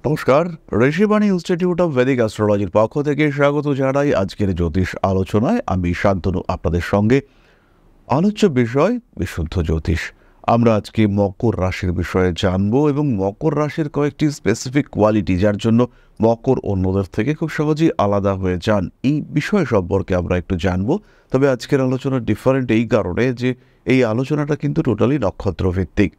নমস্কার, Rishibani institute of Vedic অ্যাস্ট্রোলজির পক্ষ থেকে স্বাগত জানাই আজকের জ্যোতিষ আলোচনায়। আমি শান্তনু আপনাদের সঙ্গে। আলোচ্য বিষয় বিশুদ্ধ জ্যোতিষ। আমরা আজকে মকর রাশির বিষয়ে জানবো এবং মকর রাশির কয়েকটি স্পেসিফিক কোয়ালিটি যার জন্য মকর অন্যদের থেকে খুব সহজেই আলাদা হয়ে যান, এই বিষয় সম্পর্কে আমরা একটু জানবো। তবে আজকের আলোচনা ডিফারেন্ট এই কারণে যে এই আলোচনাটা কিন্তু টোটালি নক্ষত্র ভিত্তিক।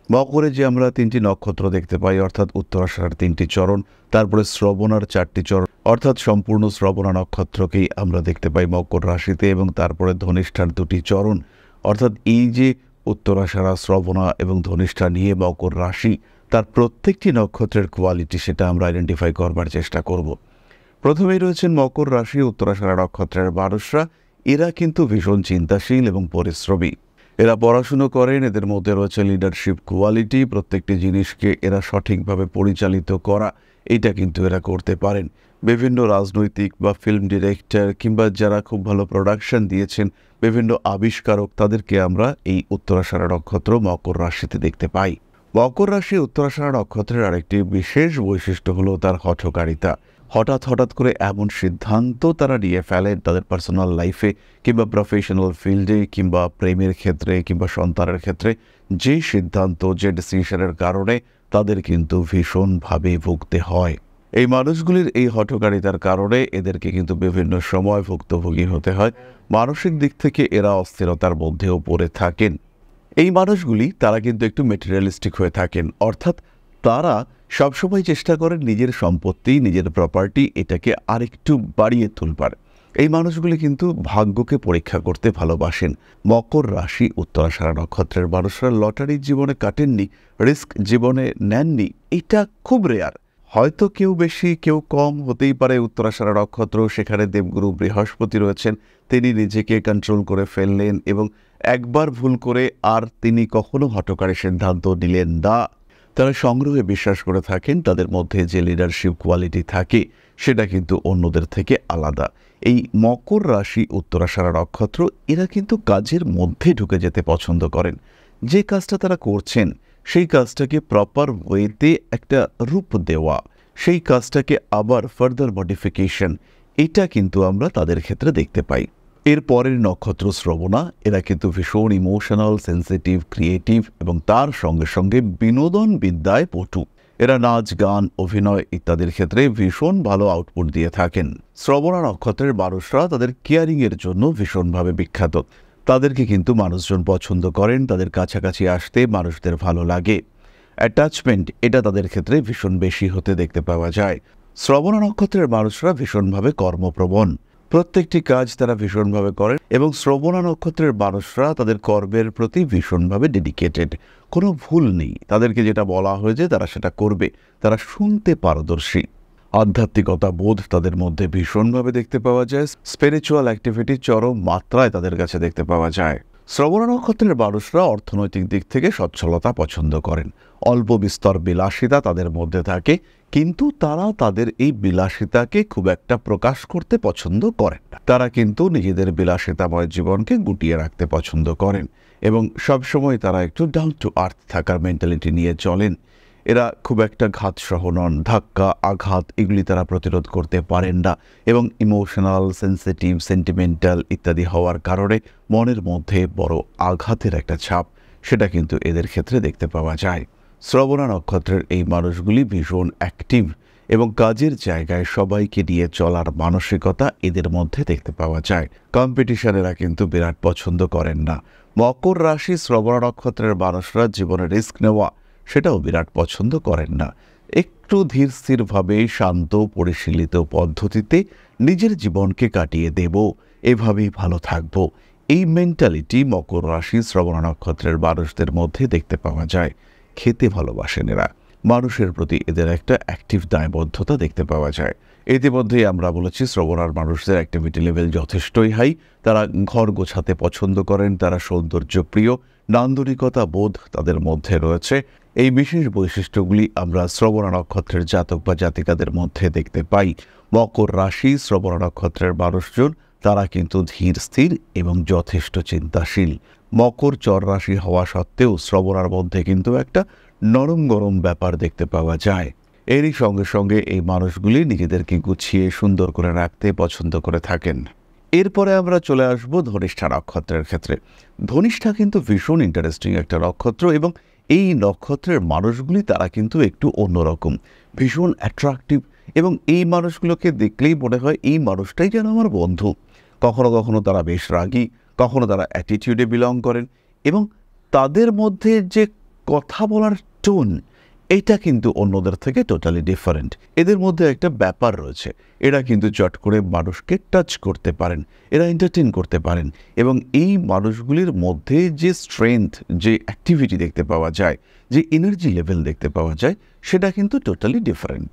মকরে যে আমরা তিনটি নক্ষত্র দেখতে পাই, অর্থাৎ উত্তরাষাঢ়ার তিনটি চরণ, তারপরে শ্রবণার চারটি চরণ, অর্থাৎ সম্পূর্ণ শ্রবণা নক্ষত্রকেই আমরা দেখতে পাই মকর রাশিতে, এবং তারপরে ধনিষ্ঠার দুটি চরণ, অর্থাৎ এই যে উত্তরাষাঢ়া, শ্রবণা এবং ধনিষ্ঠা নিয়ে মকর রাশি, তার প্রত্যেকটি নক্ষত্রের কোয়ালিটি সেটা আমরা আইডেন্টিফাই করবার চেষ্টা করব। প্রথমেই রয়েছেন মকর রাশি উত্তরাষাঢ়া নক্ষত্রের মানুষরা। এরা কিন্তু ভীষণ চিন্তাশীল এবং পরিশ্রমী। এরা পড়াশুনো করেন, এদের মধ্যে রয়েছে লিডারশিপ কোয়ালিটি। প্রত্যেকটি জিনিসকে এরা সঠিকভাবে পরিচালিত করা, এটা কিন্তু এরা করতে পারেন। বিভিন্ন রাজনৈতিক বা ফিল্ম ডিরেক্টর কিংবা যারা খুব ভালো প্রোডাকশন দিয়েছেন, বিভিন্ন আবিষ্কারক, তাদেরকে আমরা এই উত্তরাষাঢ়া নক্ষত্র মকর রাশিতে দেখতে পাই। মকর রাশি উত্তরাষাঢ়া নক্ষত্রের আরেকটি বিশেষ বৈশিষ্ট্য হলো তার হঠকারিতা। হঠাৎ করে এমন সিদ্ধান্ত তারা নিয়ে ফেলেন তাদের পার্সোনাল লাইফে কিংবা প্রফেশনাল ফিল্ডে কিংবা প্রেমের ক্ষেত্রে কিংবা সন্তানের ক্ষেত্রে, যে সিদ্ধান্ত, যে ডিসিশনের কারণে তাদের কিন্তু ভীষণভাবে ভুগতে হয়। এই মানুষগুলির এই হঠকারিতার কারণে এদেরকে কিন্তু বিভিন্ন সময় ভুক্তভোগী হতে হয়। মানসিক দিক থেকে এরা অস্থিরতার মধ্যেও পড়ে থাকেন। এই মানুষগুলি তারা কিন্তু একটু মেটেরিয়ালিস্টিক হয়ে থাকেন, অর্থাৎ তারা সবসময় চেষ্টা করেন নিজের সম্পত্তি, নিজের প্রপার্টি, এটাকে আরেকটু বাড়িয়ে তুলবার। এই মানুষগুলি কিন্তু ভাগ্যকে পরীক্ষা করতে ভালোবাসেন। মকর রাশি উত্তরাষাঢ়া নক্ষত্রের মানুষরা লটারি জীবনে কাটেননি, রিস্ক জীবনে নেননি, এটা খুব রেয়ার। হয়তো কেউ বেশি কেউ কম হতেই পারে। উত্তরাষাঢ়া নক্ষত্র, সেখানে দেবগুরু বৃহস্পতি রয়েছেন, তিনি নিজেকে কন্ট্রোল করে ফেললেন এবং একবার ভুল করে আর তিনি কখনো হঠকারী সিদ্ধান্ত নিলেন না। তারা সংগ্রহে বিশ্বাস করে থাকেন, তাদের মধ্যে যে লিডারশিপ কোয়ালিটি থাকে সেটা কিন্তু অন্যদের থেকে আলাদা। এই মকর রাশি উত্তরাষাঢ়া নক্ষত্র, এরা কিন্তু কাজের মধ্যে ঢুকে যেতে পছন্দ করেন। যে কাজটা তারা করছেন সেই কাজটাকে প্রপার ওয়েতে একটা রূপ দেওয়া, সেই কাজটাকে আবার ফার্দার মডিফিকেশন, এটা কিন্তু আমরা তাদের ক্ষেত্রে দেখতে পাই। এর পরের নক্ষত্র শ্রবণা। এরা কিন্তু ভীষণ ইমোশনাল, সেন্সিটিভ, ক্রিয়েটিভ এবং তার সঙ্গে সঙ্গে বিনোদন বিদ্যায় পটু। এরা নাচ, গান, অভিনয় ইত্যাদির ক্ষেত্রে ভীষণ ভালো আউটপুট দিয়ে থাকেন। শ্রবণা নক্ষত্রের মানুষরা তাদের কেয়ারিংয়ের জন্য ভীষণভাবে বিখ্যাত। তাদেরকে কিন্তু মানুষজন পছন্দ করেন, তাদের কাছাকাছি আসতে মানুষদের ভালো লাগে। অ্যাটাচমেন্ট, এটা তাদের ক্ষেত্রে ভীষণ বেশি হতে দেখতে পাওয়া যায়। শ্রবণা নক্ষত্রের মানুষরা ভীষণভাবে কর্মপ্রবণ, প্রত্যেকটি কাজ তারা ভীষণভাবে করেন এবং শ্রবণা নক্ষত্রের মানুষরা তাদের কর্মের প্রতি ভীষণভাবে ডেডিকেটেড। কোনো ভুল নেই, তাদেরকে যেটা বলা হয়েছে তারা সেটা করবে। তারা শুনতে পারদর্শী। আধ্যাত্মিকতা বোধ তাদের মধ্যে ভীষণভাবে দেখতে পাওয়া যায়। স্পিরিচুয়াল অ্যাক্টিভিটি চরম মাত্রায় তাদের কাছে দেখতে পাওয়া যায়। শ্রবণা নক্ষত্রের মানুষরা অর্থনৈতিক দিক থেকে সচ্ছলতা পছন্দ করেন। অল্প বিস্তর বিলাসিতা তাদের মধ্যে থাকে, কিন্তু তারা তাদের এই বিলাসিতাকে খুব একটা প্রকাশ করতে পছন্দ করেন না। তারা কিন্তু নিজেদের বিলাসিতাময় জীবনকে গুটিয়ে রাখতে পছন্দ করেন এবং সবসময় তারা একটু ডাউন টু আর্থ থাকার মেন্টালিটি নিয়ে চলেন। এরা খুব একটা ঘাতসহ নন, ধাক্কা, আঘাত এগুলি তারা প্রতিরোধ করতে পারেন না এবং ইমোশনাল, সেন্সিটিভ, সেন্টিমেন্টাল ইত্যাদি হওয়ার কারণে মনের মধ্যে বড় আঘাতের একটা ছাপ সেটা কিন্তু এদের ক্ষেত্রে দেখতে পাওয়া যায়। শ্রবণা নক্ষত্রের এই মানুষগুলি ভীষণ অ্যাক্টিভ এবং কাজের জায়গায় সবাইকে নিয়ে চলার মানসিকতা এদের মধ্যে দেখতে পাওয়া যায়। কম্পিটিশন এরা কিন্তু বিরাট পছন্দ করেন না। মকর রাশি শ্রবণা নক্ষত্রের মানুষরা জীবনে রিস্ক নেওয়া সেটাও বিরাট পছন্দ করেন না। একটু ধীর স্থিরভাবে, শান্ত পরিশীলিত পদ্ধতিতে নিজের জীবনকে কাটিয়ে দেব, এভাবেই ভালো থাকব, এই মেন্টালিটি মকর রাশি শ্রবণা নক্ষত্রের মানুষদের মধ্যে দেখতে পাওয়া যায়। খেতে ভালোবাসেন এরা। মানুষের প্রতি এদের একটা অ্যাক্টিভ দায়বদ্ধতা দেখতে পাওয়া যায়। ইতিমধ্যেই আমরা বলেছি শ্রবণার মানুষদের অ্যাক্টিভিটি লেভেল যথেষ্টই হাই। তারা ঘর গোছাতে পছন্দ করেন, তারা সৌন্দর্য প্রিয়, নান্দনিকতা বোধ তাদের মধ্যে রয়েছে। এই বিশেষ বৈশিষ্ট্যগুলি আমরা শ্রবণা নক্ষত্রের জাতক বা জাতিকাদের মধ্যে দেখতে পাই। মকর রাশি শ্রবণা নক্ষত্রের মানুষজন তারা কিন্তু ধীর স্থির এবং যথেষ্ট চিন্তাশীল। মকর চর রাশি হওয়া সত্ত্বেও শ্রবণার মধ্যে কিন্তু একটা নরম গরম ব্যাপার দেখতে পাওয়া যায়। এরই সঙ্গে সঙ্গে এই মানুষগুলি নিজেদেরকে গুছিয়ে সুন্দর করে রাখতে পছন্দ করে থাকেন। এরপরে আমরা চলে আসব ধনিষ্ঠা নক্ষত্রের ক্ষেত্রে। ধনিষ্ঠা কিন্তু ভীষণ ইন্টারেস্টিং একটা নক্ষত্র এবং এই নক্ষত্রের মানুষগুলি তারা কিন্তু একটু অন্যরকম, ভীষণ অ্যাট্রাকটিভ এবং এই মানুষগুলোকে দেখলেই মনে হয় এই মানুষটাই যেন আমার বন্ধু। কখনো কখনো তারা বেশ রাগী, কখনো তারা অ্যাটিটিউডে বিলং করেন এবং তাদের মধ্যে যে কথা বলার টোন, এটা কিন্তু অন্যদের থেকে টোটালি ডিফারেন্ট। এদের মধ্যে একটা ব্যাপার রয়েছে, এরা কিন্তু চট করে মানুষকে টাচ করতে পারেন, এরা এন্টারটেইন করতে পারেন এবং এই মানুষগুলির মধ্যে যে স্ট্রেংথ, যে অ্যাক্টিভিটি দেখতে পাওয়া যায়, যে এনার্জি লেভেল দেখতে পাওয়া যায়, সেটা কিন্তু টোটালি ডিফারেন্ট।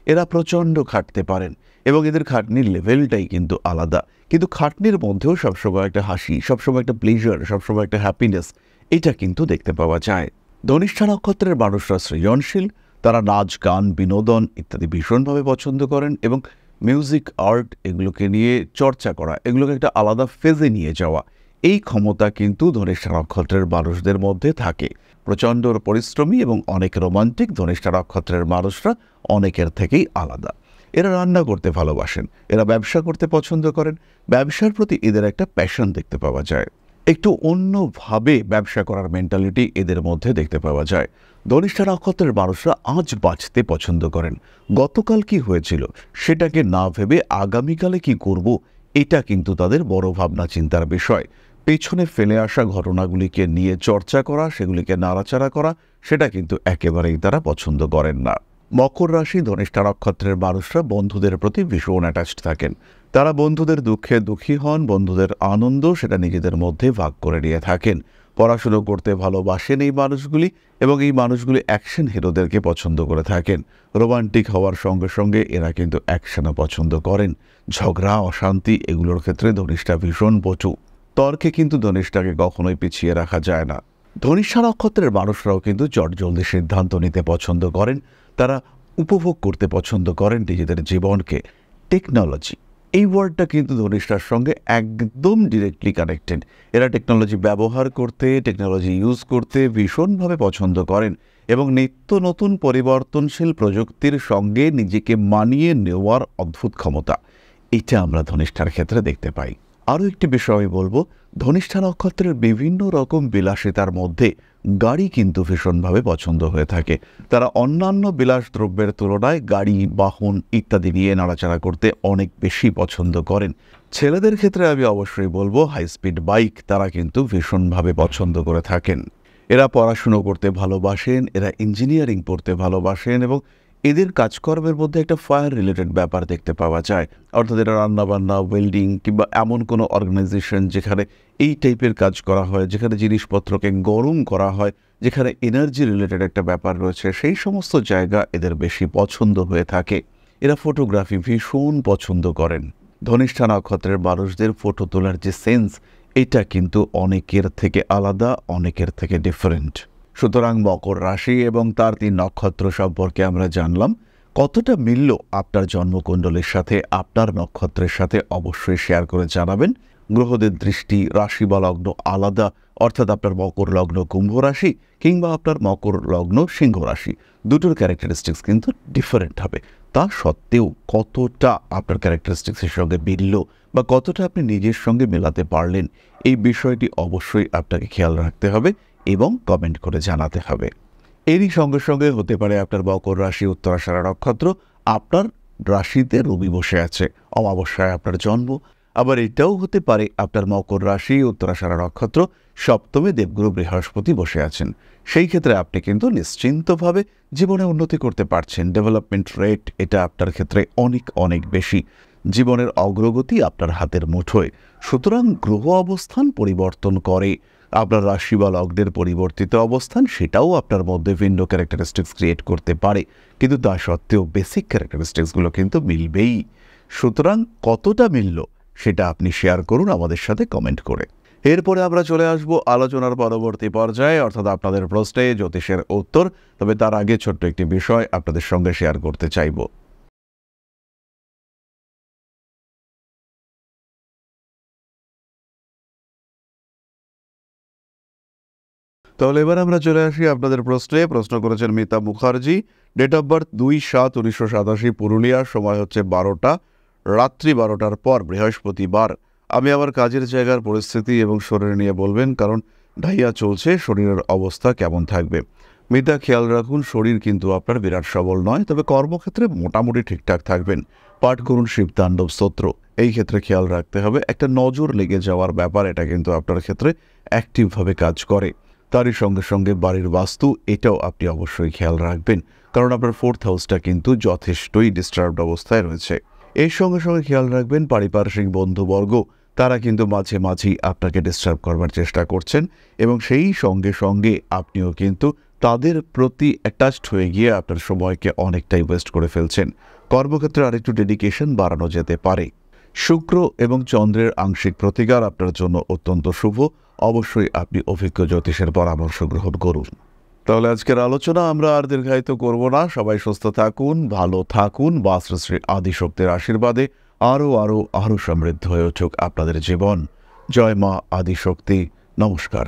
এরা প্রচণ্ড খাটতে পারেন এবং এদের খাটনির লেভেলটাই কিন্তু আলাদা, কিন্তু খাটনির মধ্যেও সবসময় একটা হাসি, সবসময় একটা প্লেজার, সবসময় একটা হ্যাপিনেস, এটা কিন্তু দেখতে পাওয়া যায়। ধনিষ্ঠা নক্ষত্রের মানুষরা সৃজনশীল, তারা নাচ, গান, বিনোদন ইত্যাদি ভীষণভাবে পছন্দ করেন এবং মিউজিক, আর্ট এগুলোকে নিয়ে চর্চা করা, এগুলোকে একটা আলাদা ফেজে নিয়ে যাওয়া, এই ক্ষমতা কিন্তু ধনিষ্ঠা নক্ষত্রের মানুষদের মধ্যে থাকে। প্রচণ্ড পরিশ্রমী এবং অনেক রোমান্টিক ধনিষ্ঠা নক্ষত্রের মানুষরা অনেকের থেকেই আলাদা। এরা রান্না করতে ভালোবাসেন, এরা ব্যবসা করতে পছন্দ করেন, ব্যবসার প্রতি এদের একটা প্যাশন দেখতে পাওয়া যায়। একটু অন্যভাবে ব্যবসা করার মেন্টালিটি এদের মধ্যে দেখতে পাওয়া যায়। ধনিষ্ঠা নক্ষত্রের মানুষরা আজ বাঁচতে পছন্দ করেন। গতকাল কি হয়েছিল সেটাকে না ভেবে আগামীকালে কি করব, এটা কিন্তু তাদের বড় ভাবনা চিন্তার বিষয়। পেছনে ফেলে আসা ঘটনাগুলিকে নিয়ে চর্চা করা, সেগুলিকে নাড়াচাড়া করা, সেটা কিন্তু একেবারেই তারা পছন্দ করেন না। মকর রাশি ধনিষ্ঠা নক্ষত্রের মানুষরা বন্ধুদের প্রতি ভীষণ অ্যাটাচড থাকেন। তারা বন্ধুদের দুঃখে দুঃখী হন, বন্ধুদের আনন্দ সেটা নিজেদের মধ্যে ভাগ করে নিয়ে থাকেন। পড়াশুনো করতে ভালোবাসেন এই মানুষগুলি এবং এই মানুষগুলি অ্যাকশন হিরোদেরকে পছন্দ করে থাকেন। রোমান্টিক হওয়ার সঙ্গে সঙ্গে এরা কিন্তু অ্যাকশনও পছন্দ করেন। ঝগড়া, অশান্তি এগুলোর ক্ষেত্রে ধনিষ্ঠা ভীষণ পটু। তর্কে কিন্তু ধনিষ্ঠাকে কখনোই পিছিয়ে রাখা যায় না। ধনিষ্ঠা নক্ষত্রের মানুষরাও কিন্তু চটজলদি সিদ্ধান্ত নিতে পছন্দ করেন। তারা উপভোগ করতে পছন্দ করেন নিজেদের জীবনকে। টেকনোলজি, এই ওয়ার্ডটা কিন্তু ধনিষ্ঠার সঙ্গে একদম ডিরেক্টলি কানেক্টেড। এরা টেকনোলজি ব্যবহার করতে, টেকনোলজি ইউজ করতে ভীষণভাবে পছন্দ করেন এবং নিত্য নতুন পরিবর্তনশীল প্রযুক্তির সঙ্গে নিজেকে মানিয়ে নেওয়ার অদ্ভুত ক্ষমতা, এটা আমরা ধনিষ্ঠার ক্ষেত্রে দেখতে পাই। আরও একটি বিষয় আমি বলবো, ধনিষ্ঠা নক্ষত্রের বিভিন্ন রকম বিলাসিতার মধ্যে গাড়ি কিন্তু ভীষণভাবে পছন্দ হয়ে থাকে। তারা অন্যান্য বিলাস দ্রব্যের তুলনায় গাড়ি, বাহন ইত্যাদি নিয়ে নাড়াচাড়া করতে অনেক বেশি পছন্দ করেন। ছেলেদের ক্ষেত্রে আমি অবশ্যই বলবো হাই স্পিড বাইক তারা কিন্তু ভীষণভাবে পছন্দ করে থাকেন। এরা পড়াশুনো করতে ভালোবাসেন, এরা ইঞ্জিনিয়ারিং পড়তে ভালোবাসেন এবং এদের কাজকর্মের মধ্যে একটা ফায়ার রিলেটেড ব্যাপার দেখতে পাওয়া যায়। অর্থাৎ এরা রান্নাবান্না, ওয়েল্ডিং কিংবা এমন কোনো অর্গানাইজেশন যেখানে এই টাইপের কাজ করা হয়, যেখানে জিনিসপত্রকে গরম করা হয়, যেখানে এনার্জি রিলেটেড একটা ব্যাপার রয়েছে, সেই সমস্ত জায়গা এদের বেশি পছন্দ হয়ে থাকে। এরা ফটোগ্রাফি ভীষণ পছন্দ করেন। ধনিষ্ঠা নক্ষত্রের মানুষদের ফটো তোলার যে সেন্স, এটা কিন্তু অনেকের থেকে আলাদা, অনেকের থেকে ডিফারেন্ট। সুতরাং মকর রাশি এবং তার ৩ নক্ষত্র সম্পর্কে আমরা জানলাম। কতটা মিলল আপনার জন্মকুণ্ডলীর সাথে, আপনার নক্ষত্রের সাথে অবশ্যই শেয়ার করে জানাবেন। গ্রহদের দৃষ্টি, রাশি বা লগ্ন আলাদা, অর্থাৎ আপনার মকর লগ্ন কুম্ভ রাশি কিংবা আপনার মকর লগ্ন সিংহ রাশি, দুটোর ক্যারেক্টারিস্টিক্স কিন্তু ডিফারেন্ট হবে। তা সত্ত্বেও কতটা আপনার ক্যারেক্টারিস্টিক্সের সঙ্গে মিলল বা কতটা আপনি নিজের সঙ্গে মেলাতে পারলেন, এই বিষয়টি অবশ্যই আপনাকে খেয়াল রাখতে হবে এবং কমেন্ট করে জানাতে হবে। এরই সঙ্গে সঙ্গে হতে পারে আপনার মকর রাশি উত্তরাষাঢ়া নক্ষত্র, আপনার রাশিতে রবি বসে আছে, অমাবস্যায় আপনার জন্ম। আবার এটাও হতে পারে আপনার মকর রাশি উত্তরাষাঢ়া নক্ষত্র, সপ্তমে দেবগুরু বৃহস্পতি বসে আছেন। সেই ক্ষেত্রে আপনি কিন্তু নিশ্চিন্তভাবে জীবনে উন্নতি করতে পারছেন। ডেভেলপমেন্ট রেট এটা আপনার ক্ষেত্রে অনেক অনেক বেশি। জীবনের অগ্রগতি আপনার হাতের মুঠোয়। সুতরাং গ্রহ অবস্থান পরিবর্তন করে, আপনার রাশি বা লগ্নের পরিবর্তিত অবস্থান সেটাও আপনার মধ্যে ভিন্ন ক্যারেক্টারিস্টিক্স ক্রিয়েট করতে পারে, কিন্তু তা সত্ত্বেও বেসিক ক্যারেক্টারিস্টিক্সগুলো কিন্তু মিলবেই। সুতরাং কতটা মিলল সেটা আপনি শেয়ার করুন আমাদের সাথে কমেন্ট করে। এরপরে আমরা চলে আসব আলোচনার পরবর্তী পর্যায়ে, অর্থাৎ আপনাদের প্রশ্নে জ্যোতিষের উত্তর। তবে তার আগে ছোট্ট একটি বিষয় আপনাদের সঙ্গে শেয়ার করতে চাইব। তো তাহলে এবার আমরা চলে আসি আপনাদের প্রশ্নে। প্রশ্ন করেছেন Mita Mukherjee, date of birth 2/7/1987, Purulia, সময় হচ্ছে 12টা, রাত্রি 12টার পর, বৃহস্পতিবার। আমি আমার কাজের জায়গার পরিস্থিতি এবং শরীর নিয়ে বলবেন, কারণ ঢাইয়া চলছে, শরীরের অবস্থা কেমন থাকবে? মিতা, খেয়াল রাখুন শরীর কিন্তু আপনার বিরাট সবল নয়, তবে কর্মক্ষেত্রে মোটামুটি ঠিকঠাক থাকবেন। পাঠ করুন শিবতাণ্ডব স্তোত্র। এই ক্ষেত্রে খেয়াল রাখতে হবে একটা নজর লেগে যাওয়ার ব্যাপার, এটা কিন্তু আপনার ক্ষেত্রে অ্যাক্টিভভাবে কাজ করে। তারই সঙ্গে সঙ্গে বাড়ির বাস্তু, এটাও আপনি অবশ্যই খেয়াল রাখবেন, কারণ আপনার 4th হাউসটা কিন্তু যথেষ্টই ডিস্টার্বড অবস্থায় রয়েছে। এর সঙ্গে সঙ্গে খেয়াল রাখবেন পারিপার্শ্বিক বন্ধুবর্গ, তারা কিন্তু মাঝে মাঝেই আপনাকে ডিস্টার্ব করবার চেষ্টা করছেন, এবং সেই সঙ্গে সঙ্গে আপনিও কিন্তু তাদের প্রতি অ্যাটাচড হয়ে গিয়ে আপনার সময়কে অনেকটাই ওয়েস্ট করে ফেলছেন। কর্মক্ষেত্রে আরেকটু ডেডিকেশন বাড়ানো যেতে পারে। শুক্র এবং চন্দ্রের আংশিক প্রতিকার আপনার জন্য অত্যন্ত শুভ। অবশ্যই আপনি অভিজ্ঞ জ্যোতিষের পরামর্শ গ্রহণ করুন। তাহলে আজকের আলোচনা আমরা আর দীর্ঘায়িত করব না। সবাই সুস্থ থাকুন, ভালো থাকুন। বাস্তুশ্রী আদিশক্তির আশীর্বাদে আরও সমৃদ্ধ হয়ে উঠুক আপনাদের জীবন। জয় মা আদিশক্তি। নমস্কার।